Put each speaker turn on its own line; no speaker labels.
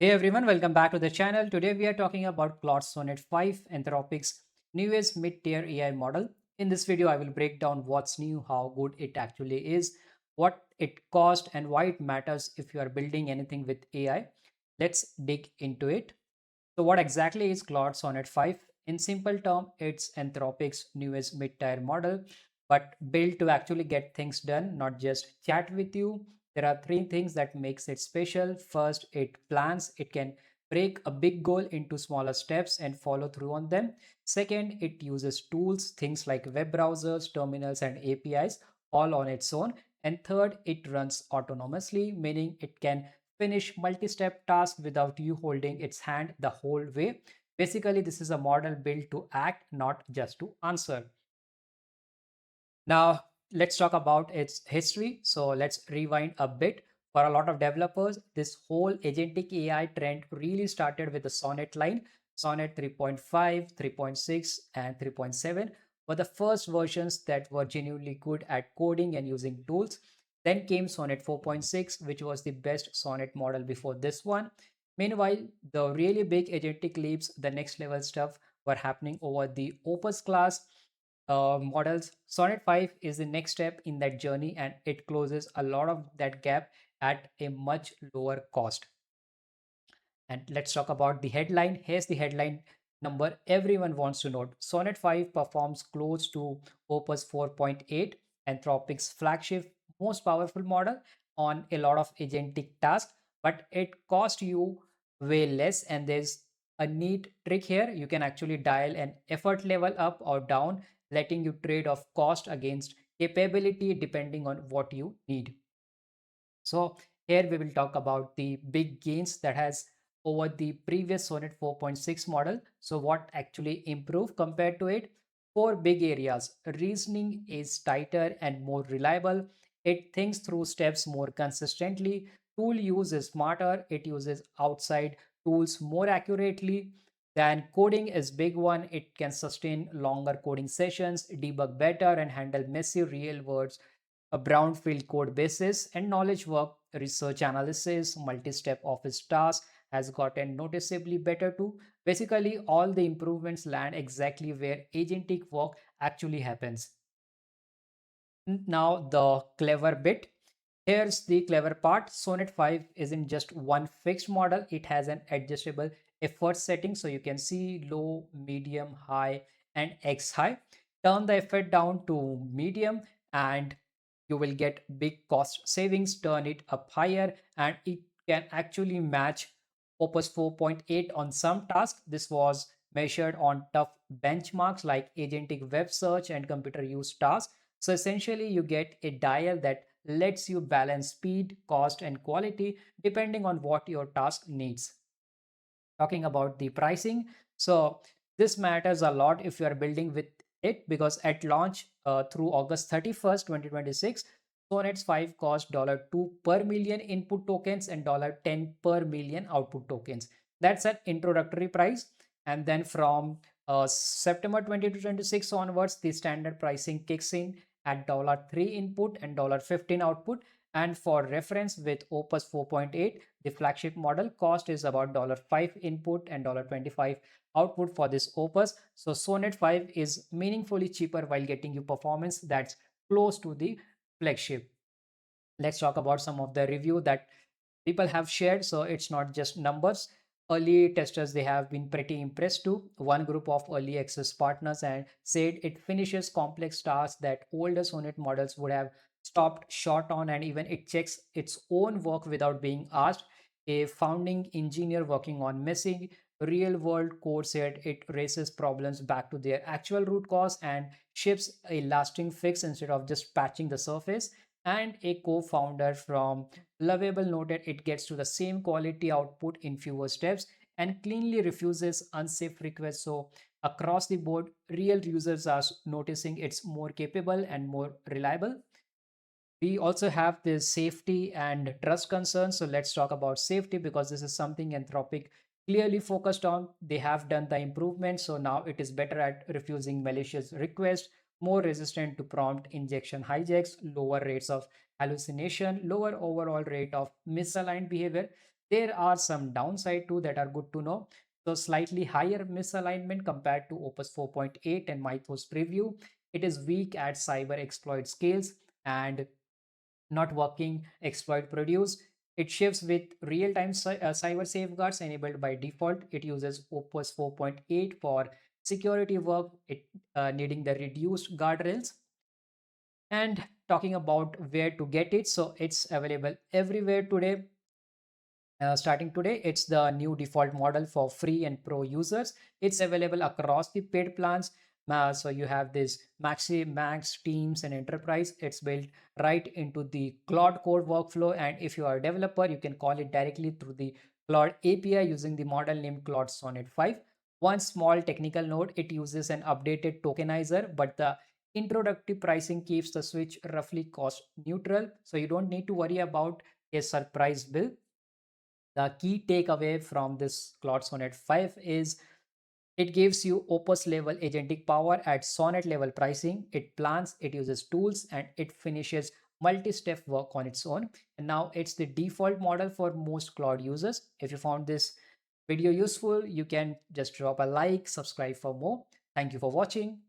Hey everyone, welcome back to the channel. Today we are talking about Claude Sonnet 5, Anthropic's newest mid-tier AI model. In this video, I will break down what's new, how good it actually is, what it costs, and why it matters if you are building anything with AI. Let's dig into it. So what exactly is Claude Sonnet 5? In simple term, it's Anthropic's newest mid-tier model, but built to actually get things done, not just chat with you. There are three things that makes it special. First, it plans. It can break a big goal into smaller steps and follow through on them. Second, it uses tools, things like web browsers, terminals, and APIs, all on its own. And third, it runs autonomously, meaning it can finish multi-step tasks without you holding its hand the whole way. Basically, this is a model built to act, not just to answer. Now, let's talk about its history. So let's rewind a bit. For a lot of developers, this whole agentic AI trend really started with the Sonnet line. Sonnet 3.5, 3.6, and 3.7 were the first versions that were genuinely good at coding and using tools. Then came Sonnet 4.6, which was the best Sonnet model before this one. Meanwhile, the really big agentic leaps, the next level stuff, were happening over the Opus class models. Sonnet 5 is the next step in that journey, and it closes a lot of that gap at a much lower cost. And let's talk about the headline. Here's the headline number everyone wants to know. Sonnet 5 performs close to Opus 4.8, Anthropic's flagship, most powerful model on a lot of agentic tasks, but it costs you way less. And there's a neat trick here. You can actually dial an effort level up or down, letting you trade off cost against capability depending on what you need. So here we will talk about the big gains that has over the previous Sonnet 4.6 model. So what actually improved compared to it? Four big areas. Reasoning is tighter and more reliable. It thinks through steps more consistently. Tool use is smarter. It uses outside tools more accurately. Then coding is big one. It can sustain longer coding sessions, debug better, and handle messy real world a brownfield code basis, and knowledge work, research analysis, multi-step office tasks has gotten noticeably better too. Basically, all the improvements land exactly where agentic work actually happens. Now, the clever bit. Here's the clever part. Sonnet 5 isn't just one fixed model, it has an adjustable effort setting. So you can see low, medium, high, and X high. Turn the effort down to medium, and you will get big cost savings. Turn it up higher, and it can actually match Opus 4.8 on some tasks. This was measured on tough benchmarks like agentic web search and computer use tasks. So essentially, you get a dial that lets you balance speed, cost, and quality depending on what your task needs. Talking about the pricing, so this matters a lot if you are building with it, because at launch through August 31st, 2026, Sonnet 5 cost $2 per million input tokens and $10 per million output tokens. That's an introductory price. And then from September 2026 onwards, the standard pricing kicks in at $3 input and $15 output. And for reference, with Opus 4.8, the flagship model, cost is about $5 input and $25 output for this Opus. So Sonnet 5 is meaningfully cheaper while getting you performance that's close to the flagship. Let's talk about some of the review that people have shared. So it's not just numbers. Early testers, they have been pretty impressed too. One group of early access partners and said it finishes complex tasks that older Sonnet models would have stopped short on, and even it checks its own work without being asked. A founding engineer working on messy real world code said it races problems back to their actual root cause and ships a lasting fix instead of just patching the surface. And a co-founder from Lovable noted it gets to the same quality output in fewer steps and cleanly refuses unsafe requests. So across the board, real users are noticing it's more capable and more reliable. We also have the safety and trust concerns. So let's talk about safety, because this is something Anthropic clearly focused on. They have done the improvement. So now it is better at refusing malicious requests, more resistant to prompt injection hijacks, lower rates of hallucination, lower overall rate of misaligned behavior. There are some downside too that are good to know. So slightly higher misalignment compared to Opus 4.8 and Mythos preview. It is weak at cyber exploit scales and not working exploit produce. It ships with real-time cyber safeguards enabled by default. It uses Opus 4.8 for security work, it needing the reduced guardrails. And talking about where to get it, so it's available everywhere today. Starting today, it's the new default model for free and pro users. It's available across the paid plans. So you have this Maxi, Max, Teams, and Enterprise. It's built right into the Claude Code workflow. And if you are a developer, you can call it directly through the Claude API using the model named Claude Sonnet 5. One small technical note, it uses an updated tokenizer, but the introductory pricing keeps the switch roughly cost neutral. So you don't need to worry about a surprise bill. The key takeaway from this Claude Sonnet 5 is it gives you Opus level agentic power at Sonnet level pricing. It plans, it uses tools, and it finishes multi-step work on its own. And now it's the default model for most Claude users. If you found this video useful, you can just drop a like, subscribe for more. Thank you for watching.